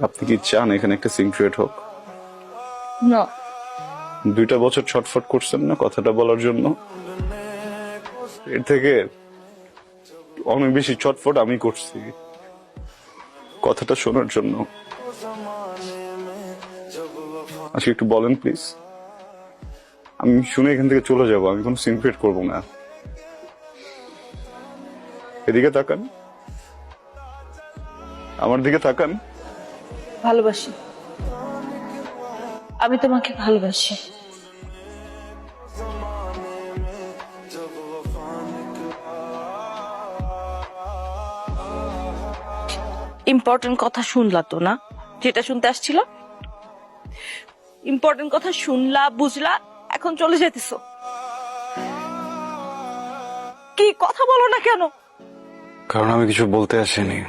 আপনি কি চান এখানে একটা সিক্রেট হোক? না। 2টা বছর ছটফট করছেন না কথাটা বলার জন্য? এর থেকে অনেক বেশি ছটফট আমি করছি কথাটা শোনার জন্য। আজকে একটু বলেন প্লিজ, আমি শুনে এখান থেকে চলে যাব, আমি কোনো সিনক্রেট করবো না। এদিকে তাকান, আমার দিকে তাকান। ভালোবাসি, আমি তোমাকে ভালোবাসি। ইম্পর্টেন্ট কথা শুনলা তো না, যেটা শুনতে আসছিল? ইম্পর্টেন্ট কথা শুনলা, বুঝলা, এখন চলে যেতেছো। কি কথা বলো না কেন? কারণ আমি কিছু বলতে আসিনি।